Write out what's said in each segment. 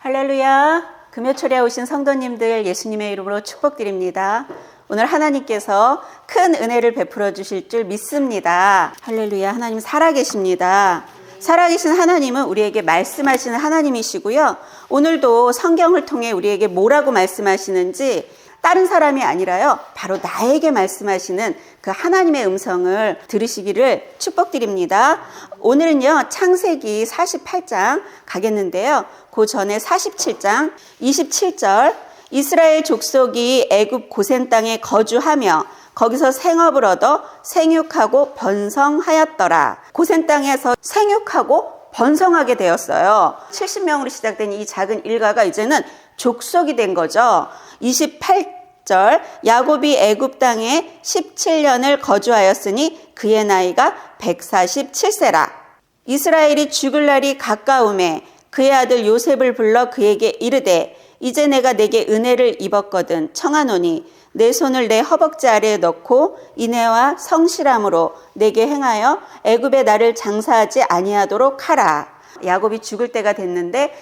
할렐루야. 금요철에 오신 성도님들 예수님의 이름으로 축복드립니다. 오늘 하나님께서 큰 은혜를 베풀어 주실 줄 믿습니다. 할렐루야. 하나님 살아계십니다. 살아계신 하나님은 우리에게 말씀하시는 하나님이시고요. 오늘도 성경을 통해 우리에게 뭐라고 말씀하시는지 다른 사람이 아니라요, 바로 나에게 말씀하시는 그 하나님의 음성을 들으시기를 축복드립니다. 오늘은요, 창세기 48장 가겠는데요. 그 전에 47장 27절, 이스라엘 족속이 애굽 고센 땅에 거주하며 거기서 생업을 얻어 생육하고 번성하였더라. 고센 땅에서 생육하고 번성하게 되었어요. 70명으로 시작된 이 작은 일가가 이제는 족속이 된 거죠. 28절, 야곱이 애굽 땅에 17년을 거주하였으니 그의 나이가 147세라. 이스라엘이 죽을 날이 가까우매 그의 아들 요셉을 불러 그에게 이르되 이제 내가 내게 은혜를 입었거든 청하노니 내 손을 내 허벅지 아래에 넣고 인애와 성실함으로 내게 행하여 애굽에 나를 장사하지 아니하도록 하라. 야곱이 죽을 때가 됐는데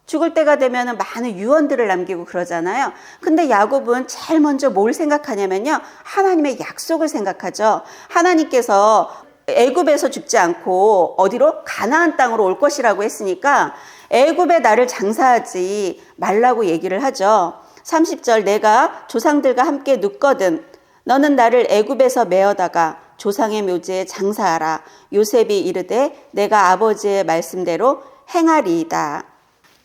죽을 때가 되면 많은 유언들을 남기고 그러잖아요. 근데 야곱은 제일 먼저 뭘 생각하냐면요, 하나님의 약속을 생각하죠. 하나님께서 애굽에서 죽지 않고 어디로? 가나안 땅으로 올 것이라고 했으니까 애굽에 나를 장사하지 말라고 얘기를 하죠. 30절, 내가 조상들과 함께 눕거든 너는 나를 애굽에서 메어다가 조상의 묘지에 장사하라. 요셉이 이르되 내가 아버지의 말씀대로 행하리이다.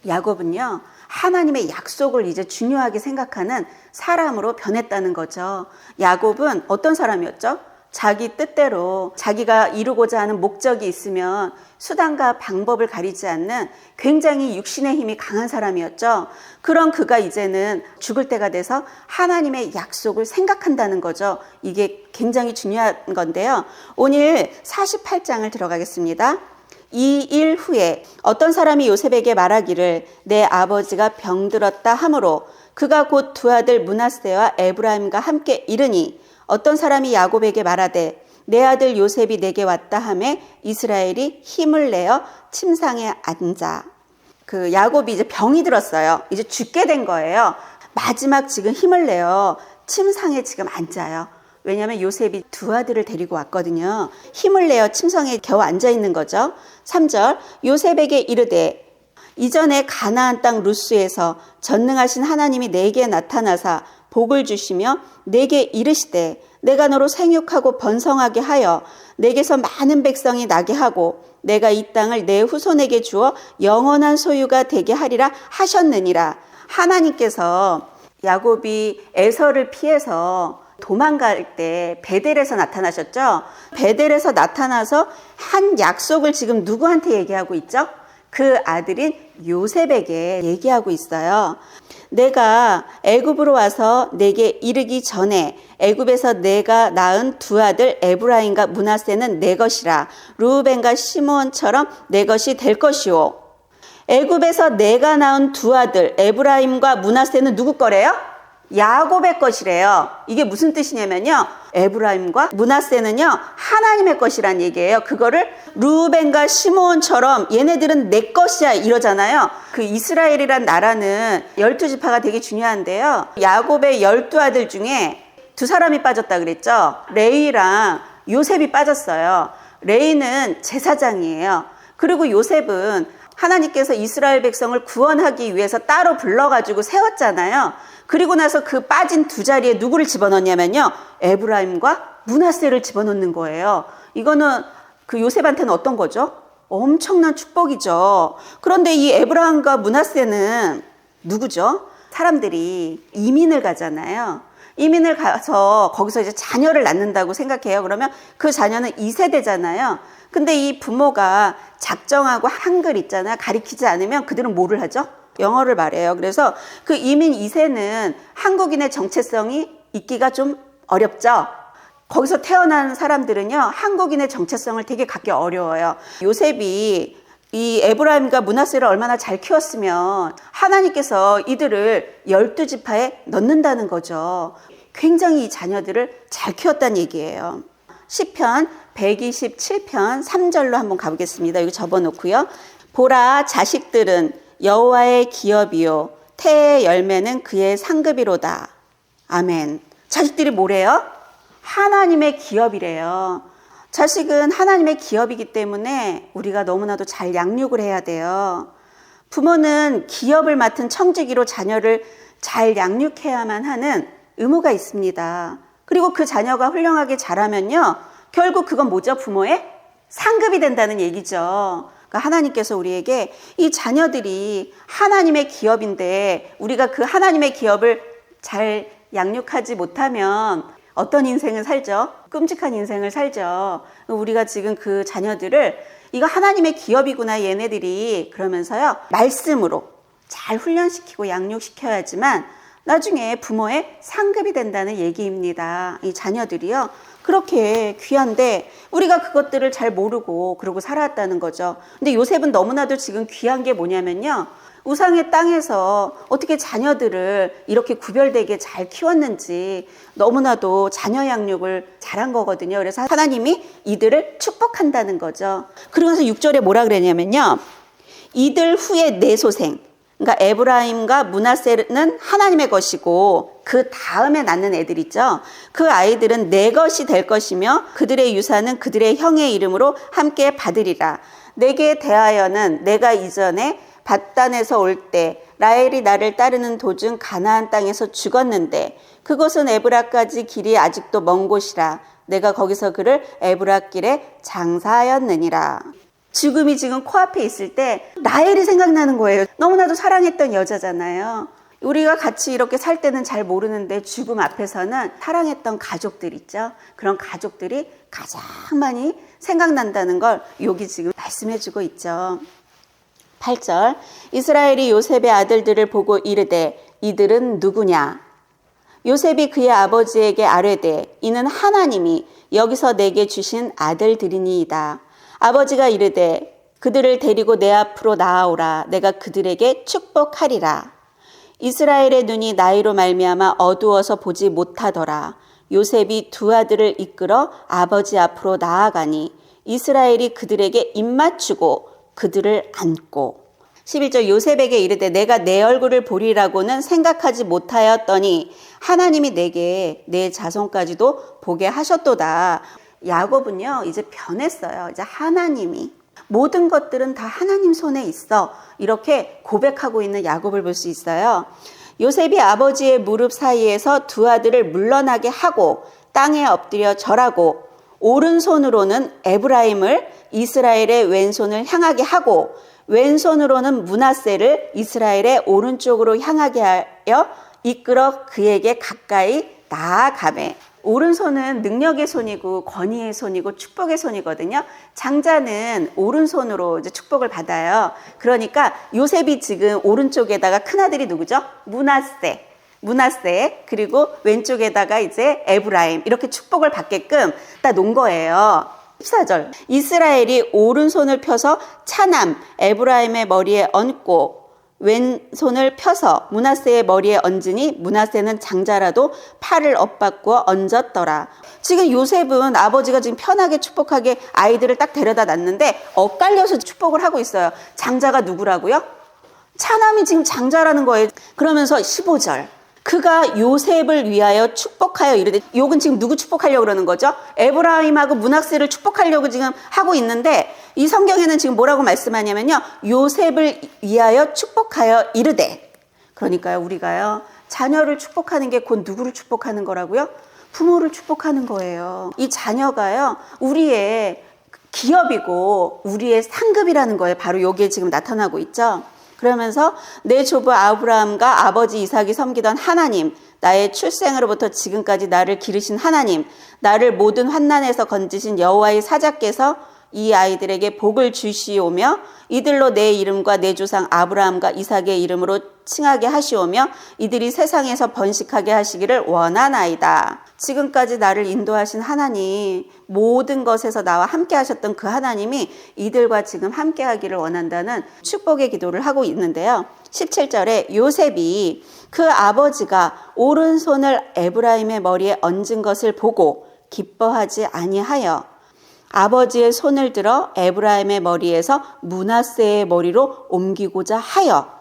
야곱은요, 하나님의 약속을 이제 중요하게 생각하는 사람으로 변했다는 거죠. 야곱은 어떤 사람이었죠? 자기 뜻대로 자기가 이루고자 하는 목적이 있으면 수단과 방법을 가리지 않는 굉장히 육신의 힘이 강한 사람이었죠. 그런 그가 이제는 죽을 때가 돼서 하나님의 약속을 생각한다는 거죠. 이게 굉장히 중요한 건데요. 오늘 48장을 들어가겠습니다. 2일 후에 어떤 사람이 요셉에게 말하기를 내 아버지가 병들었다 하므로 그가 곧 두 아들 므낫세와 에브라임과 함께 이르니 어떤 사람이 야곱에게 말하되 내 아들 요셉이 내게 왔다 하매 이스라엘이 힘을 내어 침상에 앉아. 그 야곱이 이제 병이 들었어요. 이제 죽게 된 거예요. 마지막 지금 힘을 내어 침상에 지금 앉아요. 왜냐하면 요셉이 두 아들을 데리고 왔거든요. 힘을 내어 침상에 겨우 앉아 있는 거죠. 3절, 요셉에게 이르되 이전에 가나안 땅 루스에서 전능하신 하나님이 내게 나타나사 복을 주시며 내게 이르시되 내가 너로 생육하고 번성하게 하여 내게서 많은 백성이 나게 하고 내가 이 땅을 내 후손에게 주어 영원한 소유가 되게 하리라 하셨느니라. 하나님께서 야곱이 에서를 피해서 도망갈 때 베델에서 나타나셨죠. 베델에서 나타나서 한 약속을 지금 누구한테 얘기하고 있죠? 그 아들인 요셉에게 얘기하고 있어요. 내가 애굽으로 와서 내게 이르기 전에 애굽에서 내가 낳은 두 아들 에브라임과 므낫세는 내 것이라. 르우벤과 시므온처럼 내 것이 될 것이오. 애굽에서 내가 낳은 두 아들 에브라임과 므낫세는 누구 거래요? 야곱의 것이래요. 이게 무슨 뜻이냐면요, 에브라임과 므낫세는요 하나님의 것이란 얘기예요. 그거를 르우벤과 시므온처럼 얘네들은 내 것이야 이러잖아요. 그 이스라엘이란 나라는 12지파가 되게 중요한데요, 야곱의 12아들 중에 두 사람이 빠졌다 그랬죠. 레위랑 요셉이 빠졌어요. 레위는 제사장이에요. 그리고 요셉은 하나님께서 이스라엘 백성을 구원하기 위해서 따로 불러가지고 세웠잖아요. 그리고 나서 그 빠진 두 자리에 누구를 집어넣냐면요, 에브라임과 므낫세를 집어넣는 거예요. 이거는 그 요셉한테는 어떤 거죠? 엄청난 축복이죠. 그런데 이 에브라임과 므낫세는 누구죠? 사람들이 이민을 가잖아요. 이민을 가서 거기서 이제 자녀를 낳는다고 생각해요. 그러면 그 자녀는 2세대잖아요. 근데 이 부모가 작정하고 한글 있잖아요. 가리키지 않으면 그들은 뭐를 하죠? 영어를 말해요. 그래서 그 이민 2세는 한국인의 정체성이 있기가 좀 어렵죠. 거기서 태어난 사람들은요, 한국인의 정체성을 되게 갖기 어려워요. 요셉이 이 에브라임과 므낫세를 얼마나 잘 키웠으면 하나님께서 이들을 12지파에 넣는다는 거죠. 굉장히 이 자녀들을 잘 키웠다는 얘기예요. 시편 127편 3절로 한번 가보겠습니다. 이거 접어놓고요. 보라, 자식들은 여호와의 기업이요 태의 열매는 그의 상급이로다. 아멘. 자식들이 뭐래요? 하나님의 기업이래요. 자식은 하나님의 기업이기 때문에 우리가 너무나도 잘 양육을 해야 돼요. 부모는 기업을 맡은 청지기로 자녀를 잘 양육해야만 하는 의무가 있습니다. 그리고 그 자녀가 훌륭하게 자라면요, 결국 그건 뭐죠? 부모의 상급이 된다는 얘기죠. 그러니까 하나님께서 우리에게 이 자녀들이 하나님의 기업인데 우리가 그 하나님의 기업을 잘 양육하지 못하면 어떤 인생을 살죠? 끔찍한 인생을 살죠. 우리가 지금 그 자녀들을 이거 하나님의 기업이구나 얘네들이 그러면서요 말씀으로 잘 훈련시키고 양육시켜야지만 나중에 부모의 상급이 된다는 얘기입니다. 이 자녀들이요 그렇게 귀한데 우리가 그것들을 잘 모르고 그러고 살아왔다는 거죠. 근데 요셉은 너무나도 지금 귀한 게 뭐냐면요, 우상의 땅에서 어떻게 자녀들을 이렇게 구별되게 잘 키웠는지 너무나도 자녀 양육을 잘한 거거든요. 그래서 하나님이 이들을 축복한다는 거죠. 그러면서 6절에 뭐라 그랬냐면요, 이들 후에 내 소생, 그러니까 에브라임과 므낫세는 하나님의 것이고 그 다음에 낳는 애들 있죠. 그 아이들은 내 것이 될 것이며 그들의 유산은 그들의 형의 이름으로 함께 받으리라. 내게 대하여는 내가 이전에 밧단에서 올 때 라헬이 나를 따르는 도중 가나안 땅에서 죽었는데 그곳은 에브라까지 길이 아직도 먼 곳이라. 내가 거기서 그를 에브라길에 장사하였느니라. 죽음이 지금 코앞에 있을 때 라헬이 생각나는 거예요. 너무나도 사랑했던 여자잖아요. 우리가 같이 이렇게 살 때는 잘 모르는데 죽음 앞에서는 사랑했던 가족들 있죠. 그런 가족들이 가장 많이 생각난다는 걸 여기 지금 말씀해주고 있죠. 8절, 이스라엘이 요셉의 아들들을 보고 이르되 이들은 누구냐? 요셉이 그의 아버지에게 아뢰되 이는 하나님이 여기서 내게 주신 아들들이니이다. 아버지가 이르되 그들을 데리고 내 앞으로 나아오라. 내가 그들에게 축복하리라. 이스라엘의 눈이 나이로 말미암아 어두워서 보지 못하더라. 요셉이 두 아들을 이끌어 아버지 앞으로 나아가니 이스라엘이 그들에게 입맞추고 그들을 안고. 11절, 요셉에게 이르되 내가 내 얼굴을 보리라고는 생각하지 못하였더니 하나님이 내게 내 자손까지도 보게 하셨도다. 야곱은요 이제 변했어요. 이제 하나님이 모든 것들은 다 하나님 손에 있어, 이렇게 고백하고 있는 야곱을 볼 수 있어요. 요셉이 아버지의 무릎 사이에서 두 아들을 물러나게 하고 땅에 엎드려 절하고 오른손으로는 에브라임을 이스라엘의 왼손을 향하게 하고 왼손으로는 므낫세를 이스라엘의 오른쪽으로 향하게 하여 이끌어 그에게 가까이 나아가매. 오른손은 능력의 손이고 권위의 손이고 축복의 손이거든요. 장자는 오른손으로 이제 축복을 받아요. 그러니까 요셉이 지금 오른쪽에다가 큰아들이 누구죠? 므낫세, 그리고 왼쪽에다가 이제 에브라임, 이렇게 축복을 받게끔 딱 놓은 거예요. 14절, 이스라엘이 오른손을 펴서 차남 에브라임의 머리에 얹고 왼손을 펴서 므낫세의 머리에 얹으니 므낫세는 장자라도 팔을 엇바꾸어 얹었더라. 지금 요셉은 아버지가 지금 편하게 축복하게 아이들을 딱 데려다 놨는데 엇갈려서 축복을 하고 있어요. 장자가 누구라고요? 차남이 지금 장자라는 거예요. 그러면서 15절, 그가 요셉을 위하여 축복하여 이르되, 욕은 지금 누구 축복하려고 그러는 거죠? 에브라임하고 므낫세를 축복하려고 지금 하고 있는데 이 성경에는 지금 뭐라고 말씀하냐면요, 요셉을 위하여 축복하여 이르되. 그러니까요, 우리가요 자녀를 축복하는 게 곧 누구를 축복하는 거라고요? 부모를 축복하는 거예요. 이 자녀가요 우리의 기업이고 우리의 상급이라는 거예요. 바로 여기에 지금 나타나고 있죠. 그러면서 내 조부 아브라함과 아버지 이삭이 섬기던 하나님, 나의 출생으로부터 지금까지 나를 기르신 하나님, 나를 모든 환난에서 건지신 여호와의 사자께서 이 아이들에게 복을 주시오며 이들로 내 이름과 내 조상 아브라함과 이삭의 이름으로 칭하게 하시오며 이들이 세상에서 번식하게 하시기를 원하나이다. 지금까지 나를 인도하신 하나님, 모든 것에서 나와 함께 하셨던 그 하나님이 이들과 지금 함께 하기를 원한다는 축복의 기도를 하고 있는데요. 17절에 요셉이 그 아버지가 오른손을 에브라임의 머리에 얹은 것을 보고 기뻐하지 아니하여 아버지의 손을 들어 에브라임의 머리에서 므낫세의 머리로 옮기고자 하여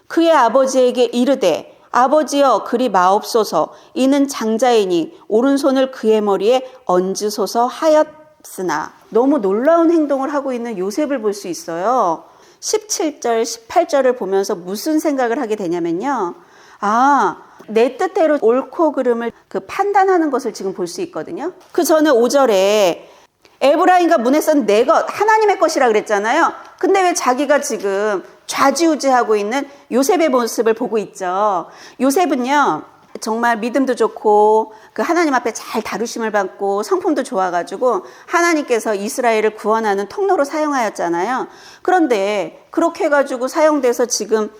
그의 아버지에게 이르되 아버지여 그리 마옵소서 이는 장자이니 오른손을 그의 머리에 얹으소서 하였으나 너무 놀라운 행동을 하고 있는 요셉을 볼 수 있어요. 17절 18절을 보면서 무슨 생각을 하게 되냐면요, 내 뜻대로 옳고 그름을 판단하는 것을 지금 볼 수 있거든요. 그 전에 5절에 에브라임과 므낫세는 내 것, 하나님의 것이라 그랬잖아요. 근데 왜 자기가 지금 좌지우지하고 있는 요셉의 모습을 보고 있죠. 요셉은요, 정말 믿음도 좋고 그 하나님 앞에 잘 다루심을 받고 성품도 좋아가지고 하나님께서 이스라엘을 구원하는 통로로 사용하였잖아요. 그런데 그렇게 해가지고 사용돼서 지금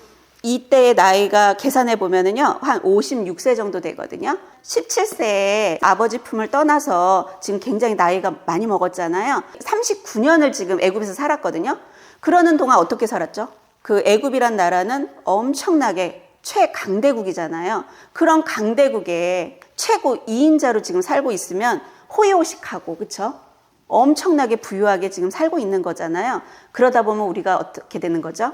이때의 나이가 계산해 보면은요, 한 56세 정도 되거든요. 17세에 아버지 품을 떠나서 지금 굉장히 나이가 많이 먹었잖아요. 39년을 지금 애굽에서 살았거든요. 그러는 동안 어떻게 살았죠? 그 애굽이란 나라는 엄청나게 최강대국이잖아요. 그런 강대국의 최고 2인자로 지금 살고 있으면 호의호식하고, 그렇죠? 엄청나게 부유하게 지금 살고 있는 거잖아요. 그러다 보면 우리가 어떻게 되는 거죠?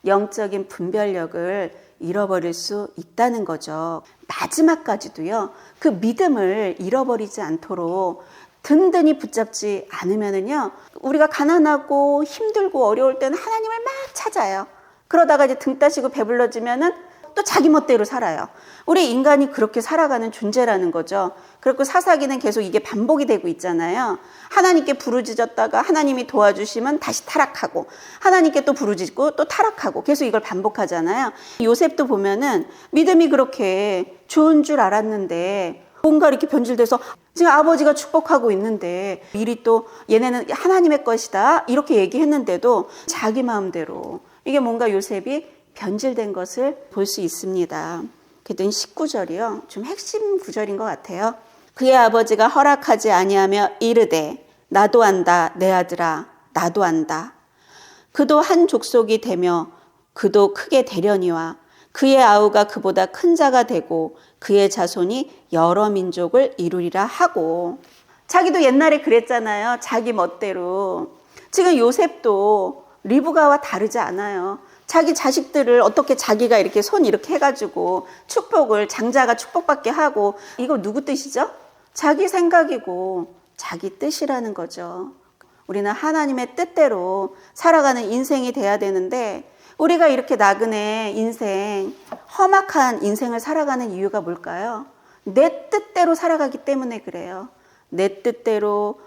영적인 분별력을 잃어버릴 수 있다는 거죠. 마지막까지도요, 그 믿음을 잃어버리지 않도록 든든히 붙잡지 않으면은요, 우리가 가난하고 힘들고 어려울 때는 하나님을 막 찾아요. 그러다가 이제 등 따시고 배불러지면은 또 자기 멋대로 살아요. 우리 인간이 그렇게 살아가는 존재라는 거죠. 그리고 사사기는 계속 이게 반복이 되고 있잖아요. 하나님께 부르짖었다가 하나님이 도와주시면 다시 타락하고, 하나님께 또 부르짖고 또 타락하고, 계속 이걸 반복하잖아요. 요셉도 보면은 믿음이 그렇게 좋은 줄 알았는데 뭔가 이렇게 변질돼서 지금 아버지가 축복하고 있는데 미리 또 얘네는 하나님의 것이다 이렇게 얘기했는데도 자기 마음대로, 이게 뭔가 요셉이 변질된 것을 볼 수 있습니다. 그랬더니 19절이요. 좀 핵심 구절인 것 같아요. 그의 아버지가 허락하지 아니하며 이르되 나도 안다 내 아들아 나도 안다. 그도 한 족속이 되며 그도 크게 되려니와 그의 아우가 그보다 큰 자가 되고 그의 자손이 여러 민족을 이루리라 하고, 자기도 옛날에 그랬잖아요. 자기 멋대로. 지금 요셉도 리브가와 다르지 않아요. 자기 자식들을 어떻게 자기가 이렇게 손 이렇게 해가지고 축복을, 장자가 축복받게 하고, 이거 누구 뜻이죠? 자기 생각이고 자기 뜻이라는 거죠. 우리는 하나님의 뜻대로 살아가는 인생이 돼야 되는데, 우리가 이렇게 나그네 인생, 험악한 인생을 살아가는 이유가 뭘까요? 내 뜻대로 살아가기 때문에 그래요. 내 뜻대로,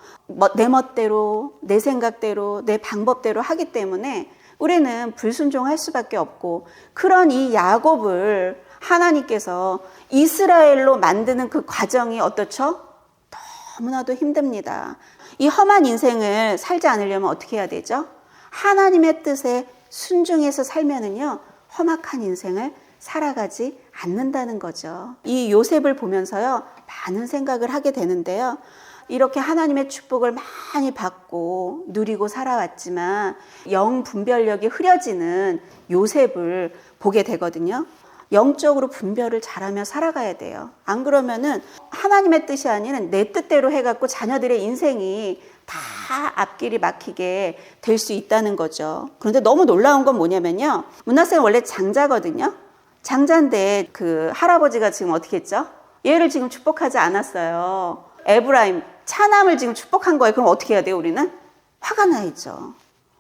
내 멋대로, 내 생각대로, 내 방법대로 하기 때문에 우리는 불순종할 수밖에 없고, 그런 이 야곱을 하나님께서 이스라엘로 만드는 그 과정이 어떻죠? 너무나도 힘듭니다. 이 험한 인생을 살지 않으려면 어떻게 해야 되죠? 하나님의 뜻에 순종해서 살면은요, 험악한 인생을 살아가지 않는다는 거죠. 이 요셉을 보면서요, 많은 생각을 하게 되는데요. 이렇게 하나님의 축복을 많이 받고 누리고 살아왔지만 영 분별력이 흐려지는 요셉을 보게 되거든요. 영적으로 분별을 잘하며 살아가야 돼요. 안 그러면은 하나님의 뜻이 아닌 내 뜻대로 해갖고 자녀들의 인생이 다 앞길이 막히게 될 수 있다는 거죠. 그런데 너무 놀라운 건 뭐냐면요, 므낫세는 원래 장자거든요. 장자인데 그 할아버지가 지금 어떻게 했죠? 얘를 지금 축복하지 않았어요. 에브라임 차남을 지금 축복한 거예요. 그럼 어떻게 해야 돼요? 우리는 화가 나있죠.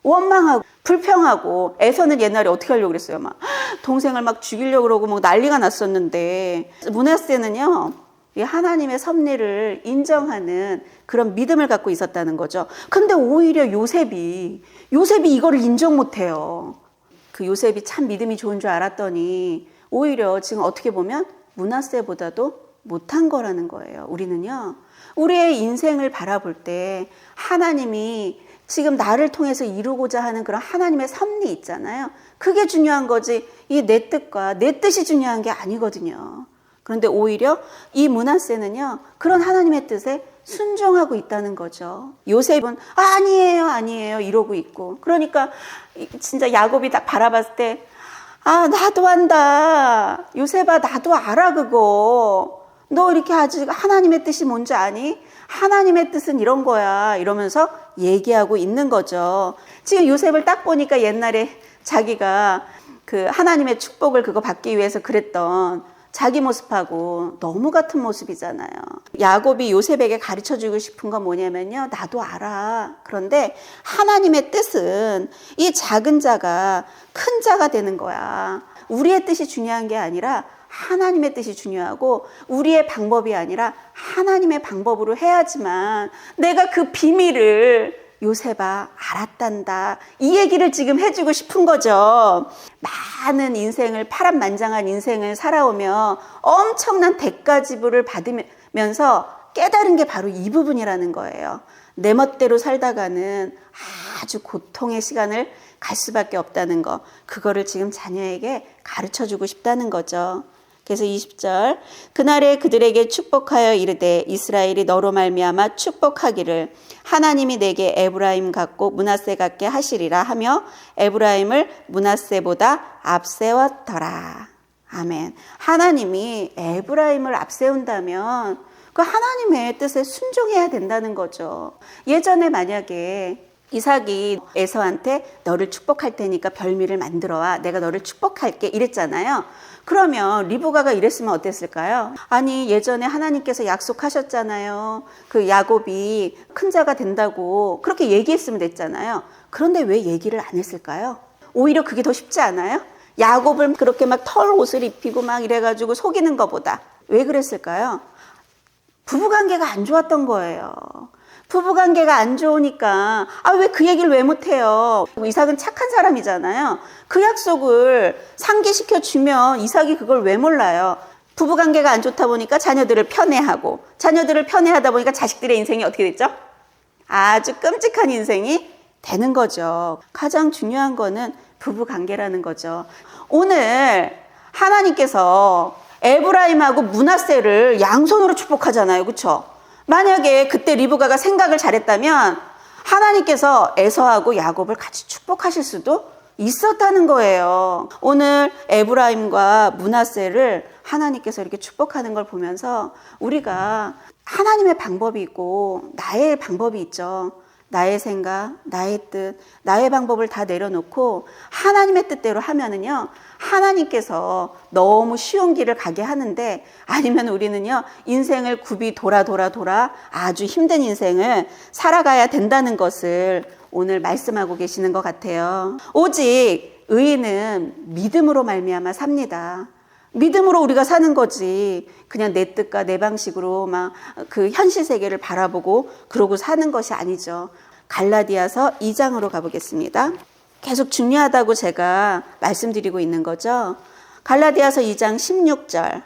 원망하고 불평하고. 에서는 옛날에 어떻게 하려고 그랬어요? 막 동생을 막 죽이려고 그러고 막 난리가 났었는데, 므낫세는요, 이 하나님의 섭리를 인정하는 그런 믿음을 갖고 있었다는 거죠. 근데 오히려 요셉이 이거를 인정 못해요. 그 요셉이 참 믿음이 좋은 줄 알았더니 오히려 지금 어떻게 보면 므낫세보다도 못한 거라는 거예요. 우리는요, 우리의 인생을 바라볼 때 하나님이 지금 나를 통해서 이루고자 하는 그런 하나님의 섭리 있잖아요. 그게 중요한 거지, 이 내 뜻과 내 뜻이 중요한 게 아니거든요. 그런데 오히려 이 므낫세는요, 그런 하나님의 뜻에 순종하고 있다는 거죠. 요셉은 아니에요 이러고 있고, 그러니까 진짜 야곱이 딱 바라봤을 때 나도 안다. 요셉아 나도 알아 그거. 너 이렇게 아직 하나님의 뜻이 뭔지 아니? 하나님의 뜻은 이런 거야 이러면서 얘기하고 있는 거죠. 지금 요셉을 딱 보니까 옛날에 자기가 그 하나님의 축복을 그거 받기 위해서 그랬던 자기 모습하고 너무 같은 모습이잖아요. 야곱이 요셉에게 가르쳐주고 싶은 건 뭐냐면요, 나도 알아. 그런데 하나님의 뜻은 이 작은 자가 큰 자가 되는 거야. 우리의 뜻이 중요한 게 아니라 하나님의 뜻이 중요하고, 우리의 방법이 아니라 하나님의 방법으로 해야지만 내가 그 비밀을 요셉아 알았단다, 이 얘기를 지금 해주고 싶은 거죠. 많은 인생을, 파란만장한 인생을 살아오며 엄청난 대가지불을 받으면서 깨달은 게 바로 이 부분이라는 거예요. 내 멋대로 살다가는 아주 고통의 시간을 갈 수밖에 없다는 거, 그거를 지금 자녀에게 가르쳐주고 싶다는 거죠. 그래서 20절, 그날에 그들에게 축복하여 이르되 이스라엘이 너로 말미암아 축복하기를 하나님이 내게 에브라임 같고 므낫세 같게 하시리라 하며 에브라임을 므낫세보다 앞세웠더라. 아멘. 하나님이 에브라임을 앞세운다면 그 하나님의 뜻에 순종해야 된다는 거죠. 예전에 만약에 이삭이 에서한테 너를 축복할 테니까 별미를 만들어 와, 내가 너를 축복할게 이랬잖아요. 그러면 리브가가 이랬으면 어땠을까요? 아니, 예전에 하나님께서 약속하셨잖아요. 그 야곱이 큰 자가 된다고 그렇게 얘기했으면 됐잖아요. 그런데 왜 얘기를 안 했을까요? 오히려 그게 더 쉽지 않아요? 야곱을 그렇게 막 털 옷을 입히고 막 이래가지고 속이는 것보다. 왜 그랬을까요? 부부관계가 안 좋았던 거예요. 부부관계가 안 좋으니까 왜 그 얘기를 왜 못해요? 이삭은 착한 사람이잖아요. 그 약속을 상기시켜주면 이삭이 그걸 왜 몰라요? 부부관계가 안 좋다 보니까 자녀들을 편애하고, 자녀들을 편애하다 보니까 자식들의 인생이 어떻게 됐죠? 아주 끔찍한 인생이 되는 거죠. 가장 중요한 거는 부부관계라는 거죠. 오늘 하나님께서 에브라임하고 므낫세를 양손으로 축복하잖아요. 그렇죠? 만약에 그때 리브가가 생각을 잘했다면 하나님께서 에서하고 야곱을 같이 축복하실 수도 있었다는 거예요. 오늘 에브라임과 므낫세를 하나님께서 이렇게 축복하는 걸 보면서 우리가 하나님의 방법이 있고 나의 방법이 있죠. 나의 생각, 나의 뜻, 나의 방법을 다 내려놓고 하나님의 뜻대로 하면은요, 하나님께서 너무 쉬운 길을 가게 하는데, 아니면 우리는요, 인생을 굽이 돌아 아주 힘든 인생을 살아가야 된다는 것을 오늘 말씀하고 계시는 것 같아요. 오직 의인은 믿음으로 말미암아 삽니다. 믿음으로 우리가 사는 거지, 그냥 내 뜻과 내 방식으로 막 그 현실 세계를 바라보고 그러고 사는 것이 아니죠. 갈라디아서 2장으로 가보겠습니다. 계속 중요하다고 제가 말씀드리고 있는 거죠. 갈라디아서 2장 16절.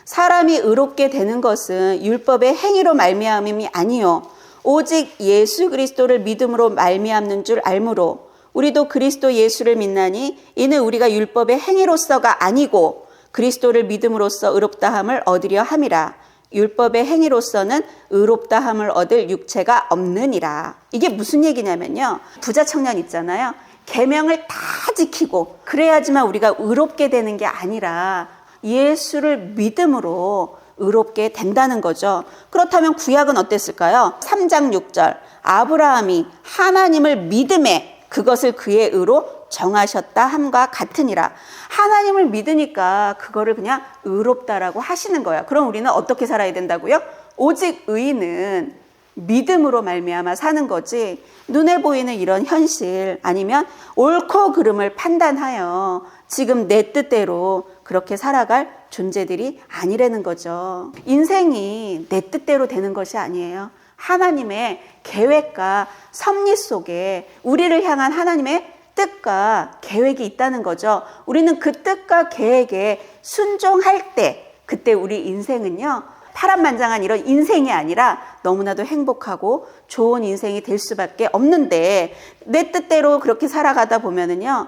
사람이 의롭게 되는 것은 율법의 행위로 말미암음이 아니요 오직 예수 그리스도를 믿음으로 말미암는 줄 알므로 우리도 그리스도 예수를 믿나니 이는 우리가 율법의 행위로서가 아니고 그리스도를 믿음으로써 의롭다함을 얻으려 함이라. 율법의 행위로서는 의롭다함을 얻을 육체가 없느니라. 이게 무슨 얘기냐면요, 부자 청년 있잖아요. 계명을 다 지키고 그래야지만 우리가 의롭게 되는 게 아니라 예수를 믿음으로 의롭게 된다는 거죠. 그렇다면 구약은 어땠을까요? 3장 6절, 아브라함이 하나님을 믿음에 그것을 그의 의로 정하셨다 함과 같으니라. 하나님을 믿으니까 그거를 그냥 의롭다라고 하시는 거야. 그럼 우리는 어떻게 살아야 된다고요? 오직 의인은 믿음으로 말미암아 사는 거지, 눈에 보이는 이런 현실 아니면 옳고 그름을 판단하여 지금 내 뜻대로 그렇게 살아갈 존재들이 아니라는 거죠. 인생이 내 뜻대로 되는 것이 아니에요. 하나님의 계획과 섭리 속에 우리를 향한 하나님의 뜻과 계획이 있다는 거죠. 우리는 그 뜻과 계획에 순종할 때, 그때 우리 인생은요, 파란만장한 이런 인생이 아니라 너무나도 행복하고 좋은 인생이 될 수밖에 없는데, 내 뜻대로 그렇게 살아가다 보면은요,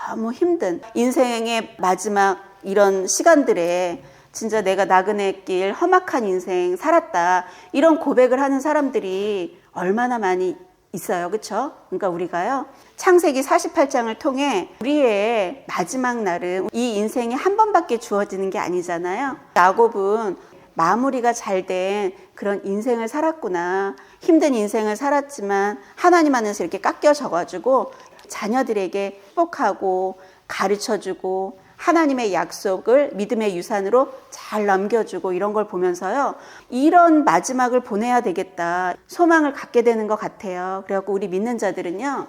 너무 힘든 인생의 마지막 이런 시간들에 진짜 내가 나그네 길 험악한 인생 살았다, 이런 고백을 하는 사람들이 얼마나 많이 있어요. 그렇죠? 그러니까 우리가요, 창세기 48장을 통해 우리의 마지막 날은 이 인생이 한 번밖에 주어지는 게 아니잖아요. 야곱은 마무리가 잘 된 그런 인생을 살았구나. 힘든 인생을 살았지만 하나님 안에서 이렇게 깎여져가지고 자녀들에게 축복하고 가르쳐주고 하나님의 약속을 믿음의 유산으로 잘 남겨주고 이런 걸 보면서요. 이런 마지막을 보내야 되겠다. 소망을 갖게 되는 것 같아요. 그래갖고 우리 믿는 자들은요.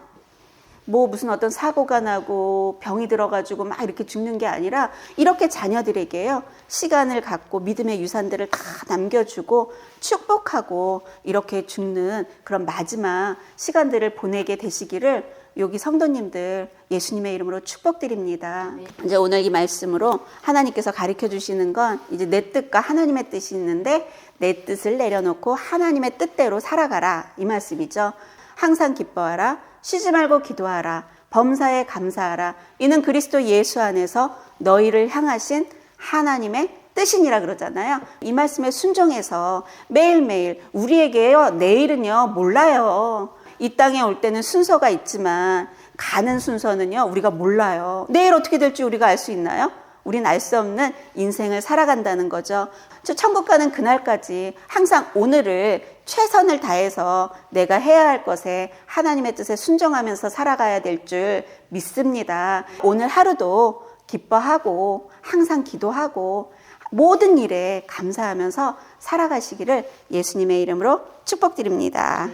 뭐 무슨 어떤 사고가 나고 병이 들어가지고 막 이렇게 죽는 게 아니라 이렇게 자녀들에게요. 시간을 갖고 믿음의 유산들을 다 남겨주고 축복하고 이렇게 죽는 그런 마지막 시간들을 보내게 되시기를 여기 성도님들 예수님의 이름으로 축복드립니다. 네. 이제 오늘 이 말씀으로 하나님께서 가르쳐 주시는 건 이제 내 뜻과 하나님의 뜻이 있는데 내 뜻을 내려놓고 하나님의 뜻대로 살아가라 이 말씀이죠. 항상 기뻐하라. 쉬지 말고 기도하라. 범사에 감사하라. 이는 그리스도 예수 안에서 너희를 향하신 하나님의 뜻이니라 그러잖아요. 이 말씀에 순종해서 매일매일 우리에게요. 내일은요. 몰라요. 이 땅에 올 때는 순서가 있지만 가는 순서는요. 우리가 몰라요. 내일 어떻게 될지 우리가 알 수 있나요? 우린 알 수 없는 인생을 살아간다는 거죠. 저 천국 가는 그날까지 항상 오늘을 최선을 다해서 내가 해야 할 것에 하나님의 뜻에 순종하면서 살아가야 될 줄 믿습니다. 오늘 하루도 기뻐하고 항상 기도하고 모든 일에 감사하면서 살아가시기를 예수님의 이름으로 축복드립니다.